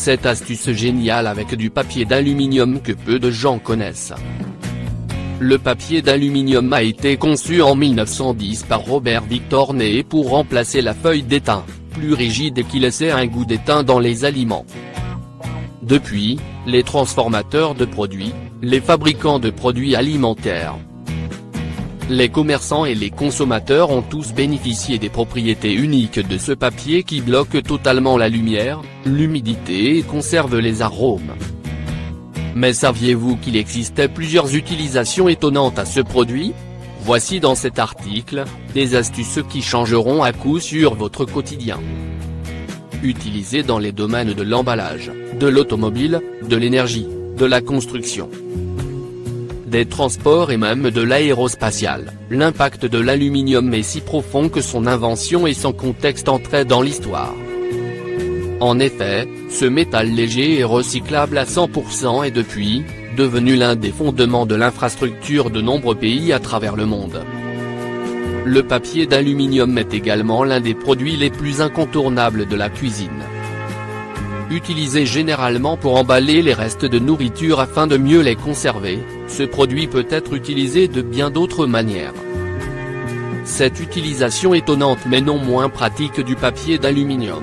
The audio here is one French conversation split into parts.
cette astuce géniale avec du papier d'aluminium que peu de gens connaissent. Le papier d'aluminium a été conçu en 1910 par Robert Victor Ney pour remplacer la feuille d'étain, plus rigide et qui laissait un goût d'étain dans les aliments. Depuis, les transformateurs de produits, les fabricants de produits alimentaires, les commerçants et les consommateurs ont tous bénéficié des propriétés uniques de ce papier qui bloque totalement la lumière, l'humidité et conserve les arômes. Mais saviez-vous qu'il existait plusieurs utilisations étonnantes à ce produit ? Voici dans cet article, des astuces qui changeront à coup sûr votre quotidien. Utilisé dans les domaines de l'emballage, de l'automobile, de l'énergie, de la construction, des transports et même de l'aérospatial, l'impact de l'aluminium est si profond que son invention et son contexte entraient dans l'histoire. En effet, ce métal léger et recyclable à 100% est depuis, devenu l'un des fondements de l'infrastructure de nombreux pays à travers le monde. Le papier d'aluminium est également l'un des produits les plus incontournables de la cuisine. Utilisé généralement pour emballer les restes de nourriture afin de mieux les conserver, ce produit peut être utilisé de bien d'autres manières. Cette utilisation étonnante mais non moins pratique du papier d'aluminium.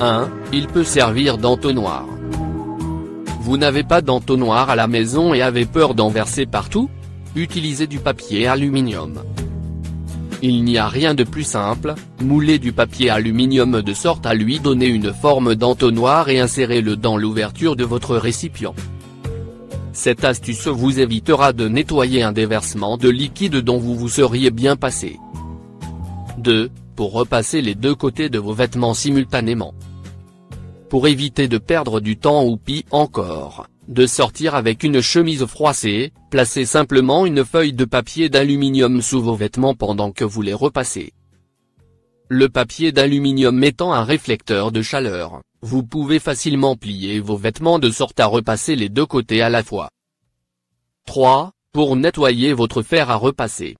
1. Il peut servir d'entonnoir. Vous n'avez pas d'entonnoir à la maison et avez peur d'en verser partout ? Utilisez du papier aluminium. Il n'y a rien de plus simple, moulez du papier aluminium de sorte à lui donner une forme d'entonnoir et insérez-le dans l'ouverture de votre récipient. Cette astuce vous évitera de nettoyer un déversement de liquide dont vous vous seriez bien passé. 2. Pour repasser les deux côtés de vos vêtements simultanément. Pour éviter de perdre du temps ou pis encore, de sortir avec une chemise froissée, placez simplement une feuille de papier d'aluminium sous vos vêtements pendant que vous les repassez. Le papier d'aluminium étant un réflecteur de chaleur, vous pouvez facilement plier vos vêtements de sorte à repasser les deux côtés à la fois. 3. Pour nettoyer votre fer à repasser.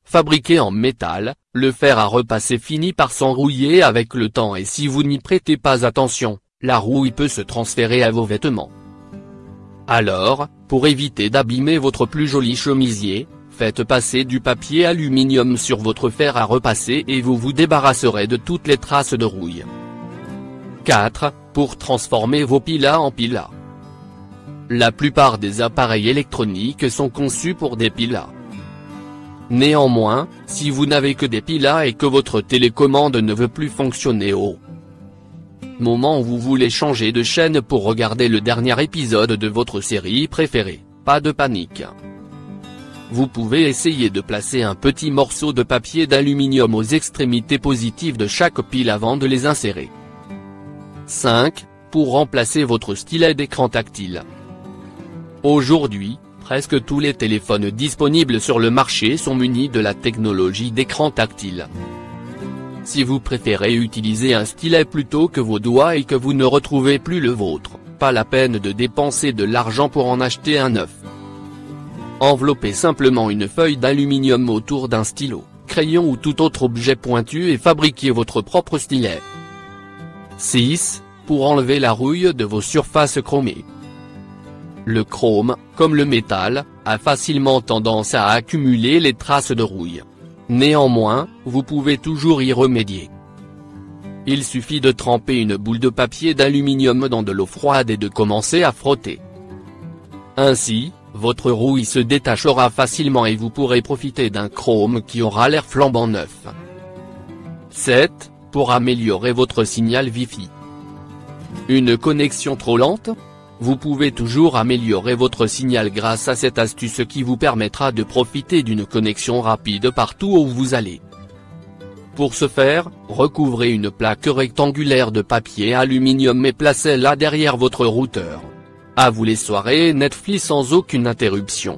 Fabriqué en métal, le fer à repasser finit par s'enrouiller avec le temps et si vous n'y prêtez pas attention, la rouille peut se transférer à vos vêtements. Alors, pour éviter d'abîmer votre plus joli chemisier, faites passer du papier aluminium sur votre fer à repasser et vous vous débarrasserez de toutes les traces de rouille. 4. Pour transformer vos pilas en pilas. La plupart des appareils électroniques sont conçus pour des pilas. Néanmoins, si vous n'avez que des pilas et que votre télécommande ne veut plus fonctionner au moment où vous voulez changer de chaîne pour regarder le dernier épisode de votre série préférée, pas de panique. Vous pouvez essayer de placer un petit morceau de papier d'aluminium aux extrémités positives de chaque pile avant de les insérer. 5. Pour remplacer votre stylet d'écran tactile. Aujourd'hui, presque tous les téléphones disponibles sur le marché sont munis de la technologie d'écran tactile. Si vous préférez utiliser un stylet plutôt que vos doigts et que vous ne retrouvez plus le vôtre, pas la peine de dépenser de l'argent pour en acheter un neuf. Enveloppez simplement une feuille d'aluminium autour d'un stylo, crayon ou tout autre objet pointu et fabriquez votre propre stylet. 6. Pour enlever la rouille de vos surfaces chromées. Le chrome, comme le métal, a facilement tendance à accumuler les traces de rouille. Néanmoins, vous pouvez toujours y remédier. Il suffit de tremper une boule de papier d'aluminium dans de l'eau froide et de commencer à frotter. Ainsi, votre rouille se détachera facilement et vous pourrez profiter d'un chrome qui aura l'air flambant neuf. 7. Pour améliorer votre signal Wi-Fi. Une connexion trop lente ? Vous pouvez toujours améliorer votre signal grâce à cette astuce qui vous permettra de profiter d'une connexion rapide partout où vous allez. Pour ce faire, recouvrez une plaque rectangulaire de papier aluminium et placez-la derrière votre routeur. À vous les soirées Netflix sans aucune interruption.